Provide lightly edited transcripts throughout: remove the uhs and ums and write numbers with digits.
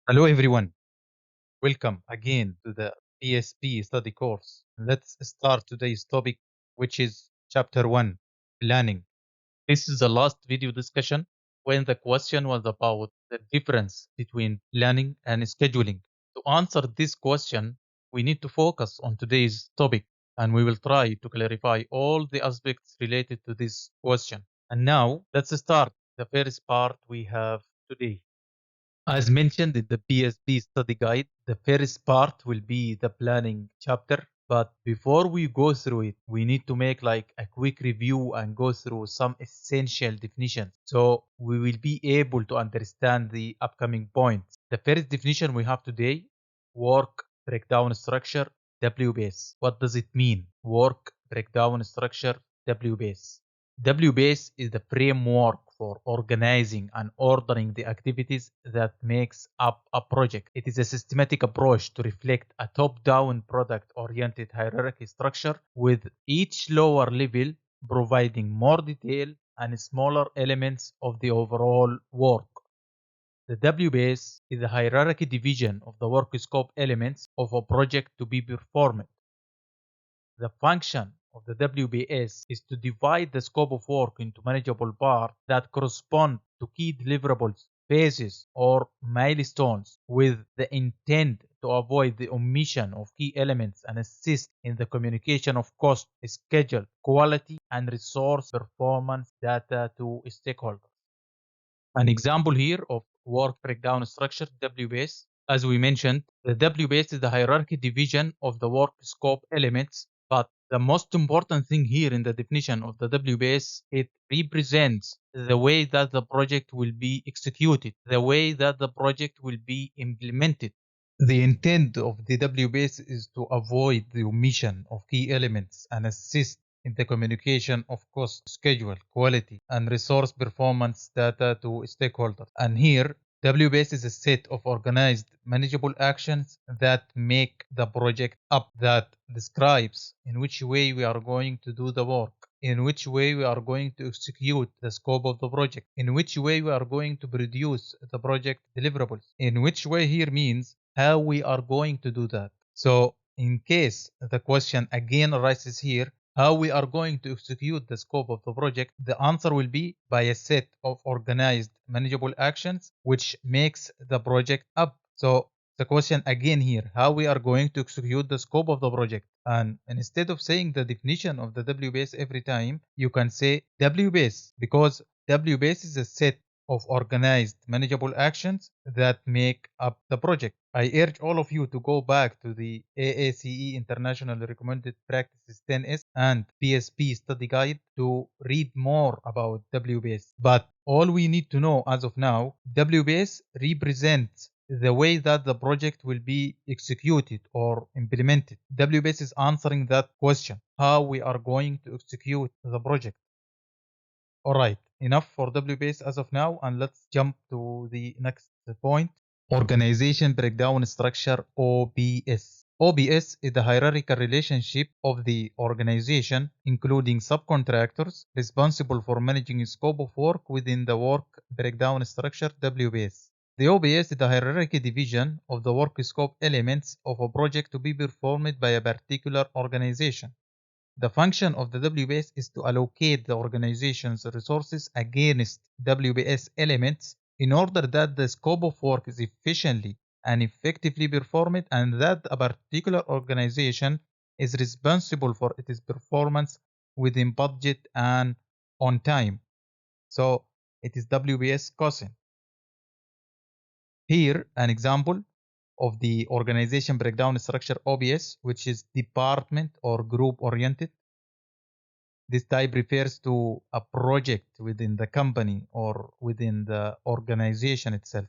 Hello everyone, welcome again to the PSP study course. Let's start today's topic, which is chapter 1, planning. This is the last video discussion when the question was about the difference between planning and scheduling. To answer this question, we need to focus on today's topic and we will try to clarify all the aspects related to this question. And now let's start the first part we have today. As mentioned in the PSP study guide, the first part will be the planning chapter. But before we go through it, we need to make like a quick review and go through some essential definitions. So we will be able to understand the upcoming points. The first definition we have today, work breakdown structure, WBS. What does it mean? Work breakdown structure, WBS. WBase is the framework for organizing and ordering the activities that makes up a project. It is a systematic approach to reflect a top-down product-oriented hierarchy structure with each lower level providing more detail and smaller elements of the overall work. The WBase is the hierarchy division of the work scope elements of a project to be performed. The function of the WBS is to divide the scope of work into manageable parts that correspond to key deliverables, phases, or milestones with the intent to avoid the omission of key elements and assist in the communication of cost, schedule, quality, and resource performance data to stakeholders. An example here of work breakdown structure, WBS. As we mentioned, the WBS is the hierarchy division of the work scope elements, but the most important thing here in the definition of the WBS, it represents the way that the project will be executed, the way that the project will be implemented. The intent of the WBS is to avoid the omission of key elements and assist in the communication of cost, schedule, quality, and resource performance data to stakeholders. And here, WBS is a set of organized, manageable actions that make the project up, that describes in which way we are going to do the work, in which way we are going to execute the scope of the project, in which way we are going to produce the project deliverables, in which way here means how we are going to do that. So in case the question again arises here, how we are going to execute the scope of the project, the answer will be by a set of organized manageable actions which makes the project up. So the question again here, how we are going to execute the scope of the project. And instead of saying the definition of the WBase every time, you can say WBase, because WBase is a set of organized manageable actions that make up the project. I urge all of you to go back to the AACE International Recommended Practices 10S and PSP Study Guide to read more about WBase. But all we need to know as of now, WBase represents the way that the project will be executed or implemented. WBase is answering that question, how we are going to execute the project. All right, enough for WBase as of now, and let's jump to the next point. Organization Breakdown Structure, OBS. OBS is the hierarchical relationship of the organization, including subcontractors responsible for managing scope of work within the work breakdown structure, WBS. The OBS is the hierarchy division of the work scope elements of a project to be performed by a particular organization. The function of the WBS is to allocate the organization's resources against WBS elements in order that the scope of work is efficiently and effectively performed and that a particular organization is responsible for its performance within budget and on time. So it is WBS cousin. Here, an example of the organization breakdown structure OBS, which is department or group oriented. This type refers to a project within the company or within the organization itself.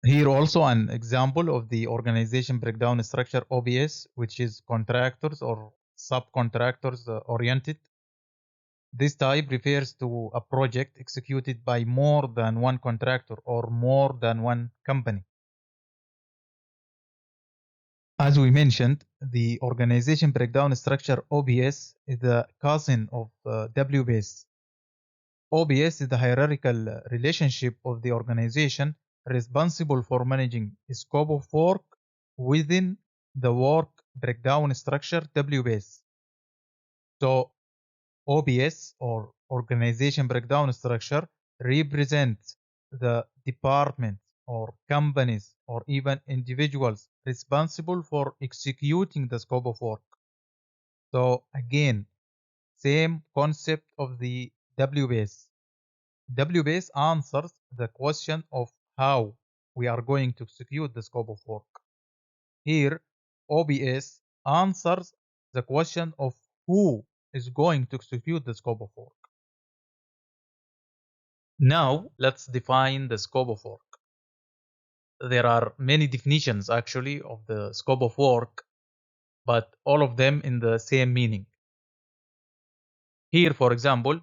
Here also an example of the organization breakdown structure OBS, which is contractors or subcontractors oriented. This type refers to a project executed by more than one contractor or more than one company. As we mentioned, the organization breakdown structure OBS is the cousin of WBS. OBS is the hierarchical relationship of the organization responsible for managing scope of work within the work breakdown structure WBS. So OBS, or organization breakdown structure, represents the departments or companies or even individuals responsible for executing the scope of work. So again, same concept of the WBS. WBS answers the question of how we are going to execute the scope of work. Here, OBS answers the question of who is going to execute the scope of work. Now, let's define the scope of work. There are many definitions actually of the scope of work, but all of them in the same meaning. Here, for example,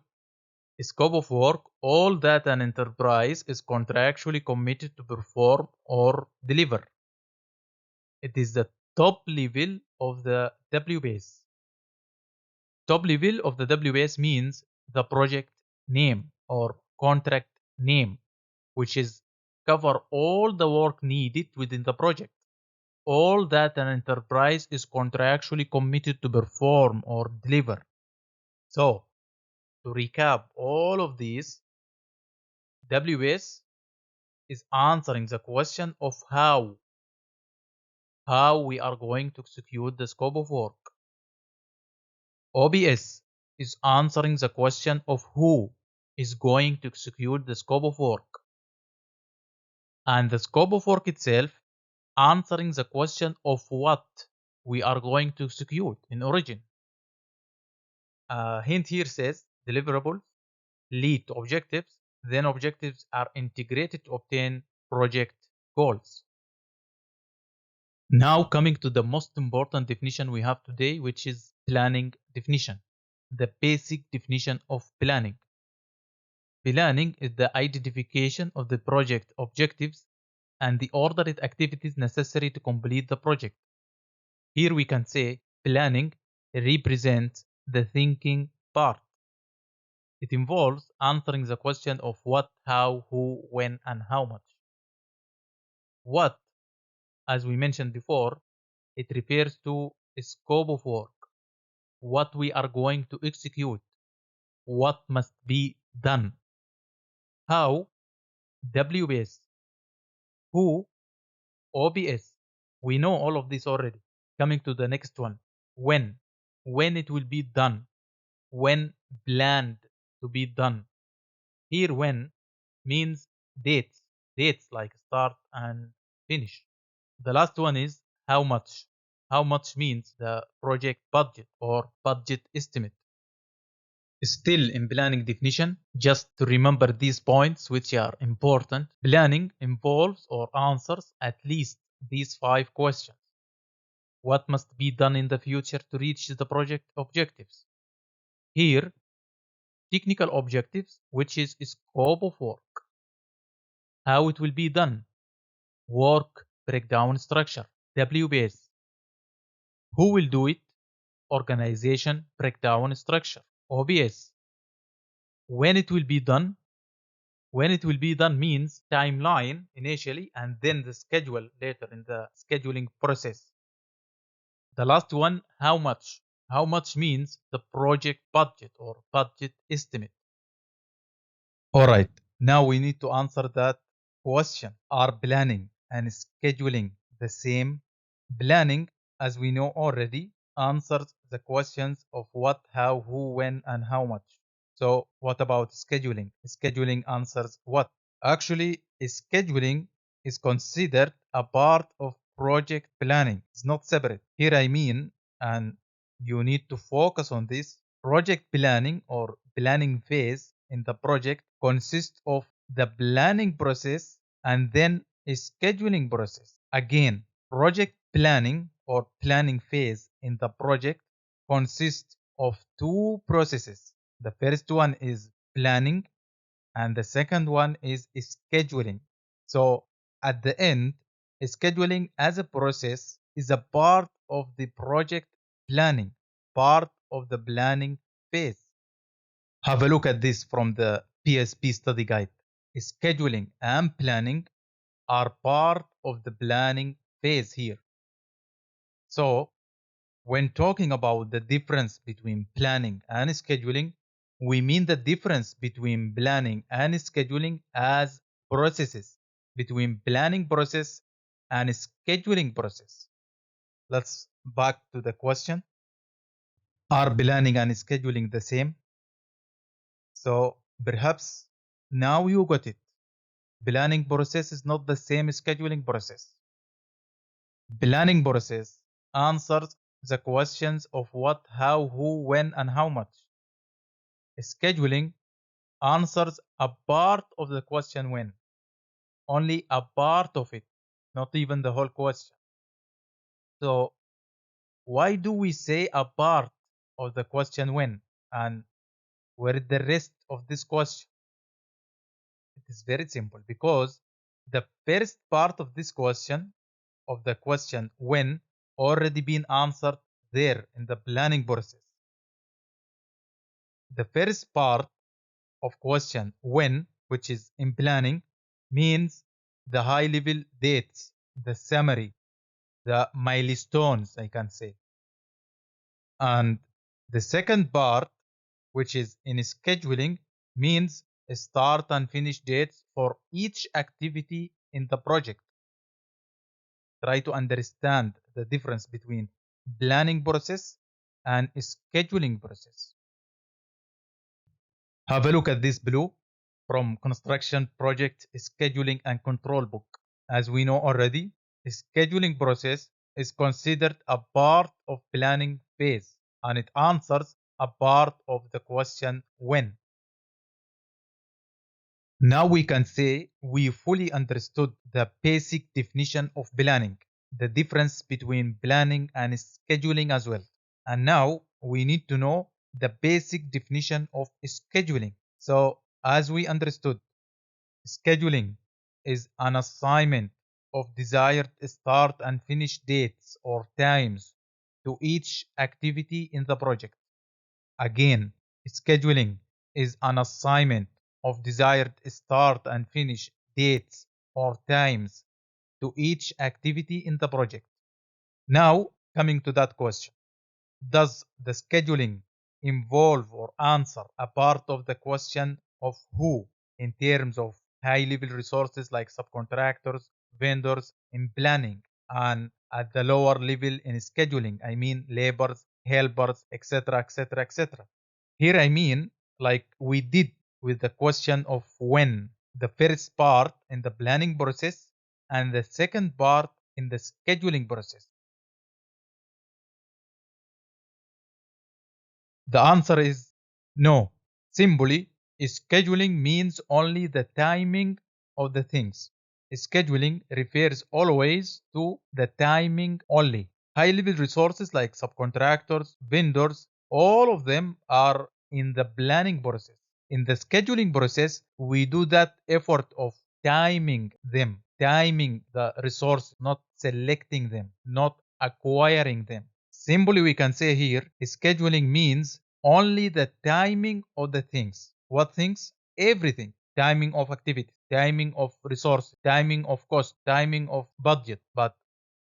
scope of work, all that an enterprise is contractually committed to perform or deliver. It is the top level of the WBS. Top level of the WBS means the project name or contract name, which is cover all the work needed within the project. All that an enterprise is contractually committed to perform or deliver. So, to recap all of these, WBS is answering the question of how we are going to execute the scope of work. OBS is answering the question of who is going to execute the scope of work. And the scope of work itself answering the question of what we are going to execute in origin. A hint here says deliverables lead to objectives, then objectives are integrated to obtain project goals. Now coming to the most important definition we have today, which is planning definition. The basic definition of planning. Planning is the identification of the project objectives and the ordered activities necessary to complete the project. Here we can say planning represents the thinking part. It involves answering the question of what, how, who, when, and how much. What, as we mentioned before, it refers to a scope of work, what we are going to execute, what must be done. How, WBS. Who, OBS. We know all of this already. Coming to the next one. When it will be done, when planned to be done. Here when means dates like start and finish. The last one is how much. How much means the project budget or budget estimate. Still in planning definition, just to remember these points which are important, planning involves or answers at least these 5 questions. What must be done in the future to reach the project objectives? Here, technical objectives, which is scope of work. How it will be done? Work breakdown structure, WBS. Who will do it? Organization breakdown structure, OBS. When it will be done? When it will be done means timeline initially and then the schedule later in the scheduling process. The last one, how much? How much means the project budget or budget estimate. Alright, now we need to answer that question. Are planning and scheduling the same? Planning, as we know already, answers the questions of what, how, who, when, and how much. So what about scheduling? Scheduling answers what? Actually, scheduling is considered a part of project planning. It's not separate. Here I mean, and you need to focus on this, project planning or planning phase in the project consists of the planning process and then a scheduling process. Again, project planning or planning phase in the project consists of 2 processes. The first one is planning and the second one is scheduling. So at the end, scheduling as a process is a part of the project planning, part of the planning phase. Have a look at this from the PSP study guide. Scheduling and planning are part of the planning phase here. So, when talking about the difference between planning and scheduling, we mean the difference between planning and scheduling as processes, between planning process and scheduling process. Let's back to the question. Are planning and scheduling the same? So perhaps now you got it. Planning process is not the same scheduling process. Planning process answers the questions of what, how, who, when, and how much. Scheduling answers a part of the question when, only a part of it, not even the whole question. So why do we say a part of the question when, and where is the rest of this question? It is very simple, because the first part of this question, of the question when, already been answered there in the planning process. The first part of question when, which is in planning, means the high level dates, the summary, the milestones, I can say. And the second part, which is in scheduling, means start and finish dates for each activity in the project. Try to understand the difference between planning process and scheduling process. Have a look at this below from Construction Project Scheduling and Control Book. As we know already, the scheduling process is considered a part of planning phase, and it answers a part of the question when. Now we can say we fully understood the basic definition of planning, the difference between planning and scheduling as well. And now we need to know the basic definition of scheduling. So, as we understood, scheduling is an assignment of desired start and finish dates or times to each activity in the project. Again, scheduling is an assignment of desired start and finish dates or times to each activity in the project. Now, coming to that question, does the scheduling involve or answer a part of the question of who in terms of high level resources like subcontractors, vendors in planning, and at the lower level in scheduling, I mean laborers, helpers, etc., etc., etc. Here I mean, like we did with the question of when, the first part in the planning process and the second part in the scheduling process. The answer is no. Simply, scheduling means only the timing of the things. Scheduling refers always to the timing only. High level resources like subcontractors, vendors, all of them are in the planning process. In the scheduling process, we do that effort of timing them, timing the resource, not selecting them, not acquiring them. Simply, we can say here, scheduling means only the timing of the things. What things? Everything. Timing of activity, timing of resource, timing of cost, timing of budget. But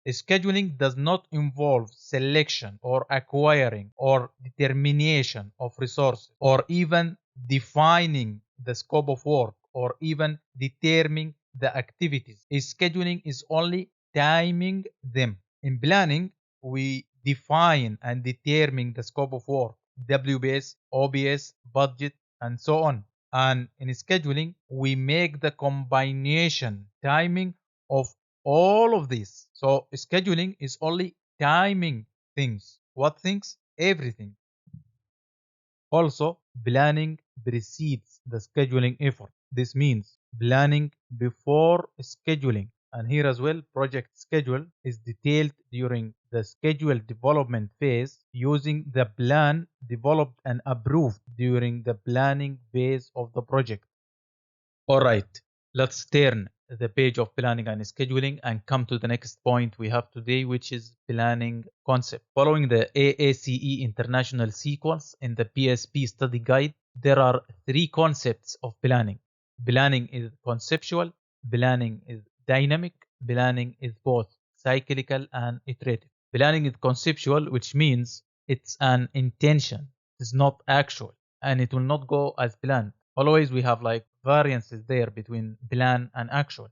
scheduling does not involve selection or acquiring or determination of resources or even defining the scope of work or even determining the activities. Scheduling is only timing them. In planning, we define and determine the scope of work, WBS, OBS, budget, and so on. And in scheduling, we make the combination, timing of all of this. So scheduling is only timing things. What things? Everything. Also, planning precedes the scheduling effort. This means planning before scheduling. And here as well, project schedule is detailed during the schedule development phase using the plan developed and approved during the planning phase of the project. All right, let's turn the page of planning and scheduling and come to the next point we have today, which is planning concept. Following the AACE international sequence in the PSP study guide, there are three concepts of planning. Planning is conceptual, planning is Dynamic planning is both cyclical and iterative. Planning is conceptual, which means it's an intention. It's not actual, and it will not go as planned. Always we have like variances there between plan and actual.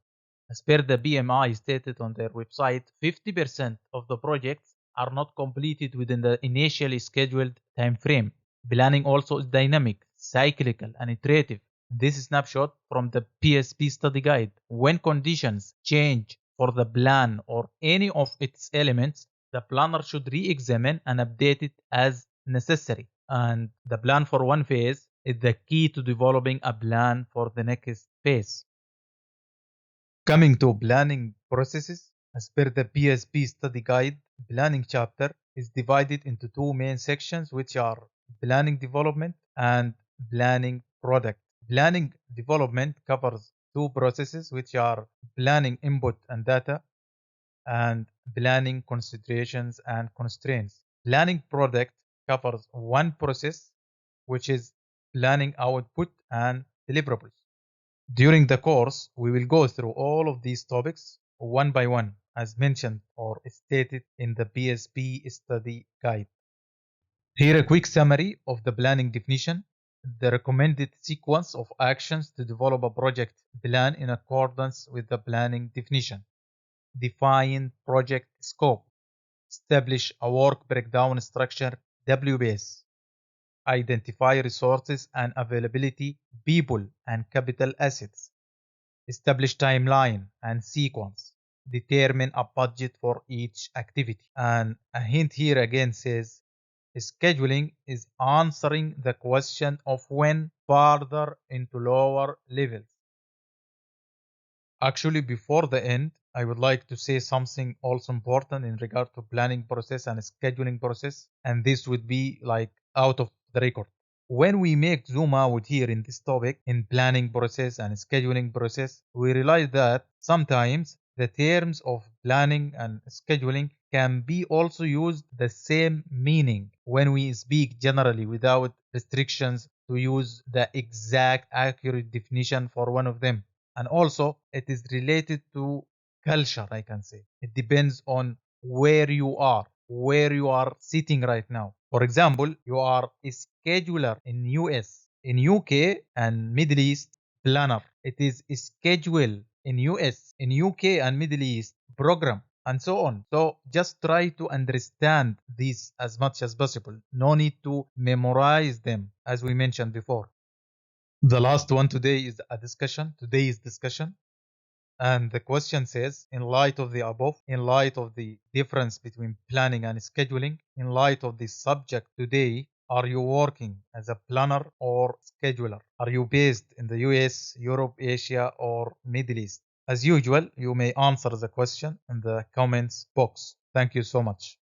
As per the BMI stated on their website, 50% of the projects are not completed within the initially scheduled time frame. Planning also is dynamic, cyclical, and iterative. This snapshot from the PSP study guide. When conditions change for the plan or any of its elements, the planner should re-examine and update it as necessary. And the plan for one phase is the key to developing a plan for the next phase. Coming to planning processes, as per the PSP study guide, planning chapter is divided into two main sections, which are planning development and planning product. Planning development covers two processes, which are planning input and data and planning considerations and constraints. Planning product covers one process, which is planning output and deliverables. During the course, we will go through all of these topics one by one, as mentioned or stated in the PSP study guide. Here a quick summary of the planning definition. The recommended sequence of actions to develop a project plan in accordance with the planning definition. Define project scope. Establish a work breakdown structure, WBS. Identify resources and availability, people and capital assets. Establish timeline and sequence. Determine a budget for each activity. And a hint here again says scheduling is answering the question of when further into lower levels. Actually, before the end, I would like to say something also important in regard to planning process and scheduling process, and this would be like out of the record. When we make zoom out here in this topic in planning process and scheduling process, we realize that sometimes the terms of planning and scheduling can be also used the same meaning when we speak generally without restrictions to use the exact accurate definition for one of them. And also it is related to culture, I can say. It depends on where you are sitting right now. For example, you are a scheduler in US, in UK and Middle East, planner. It is a schedule in US, in UK and Middle East, program, and so on. So just try to understand these as much as possible. No need to memorize them, as we mentioned before. The last one today is a discussion. Today's discussion. And the question says, in light of the above, in light of the difference between planning and scheduling, in light of the subject today, are you working as a planner or scheduler? Are you based in the US, Europe, Asia, or Middle East? As usual, you may answer the question in the comments box. Thank you so much.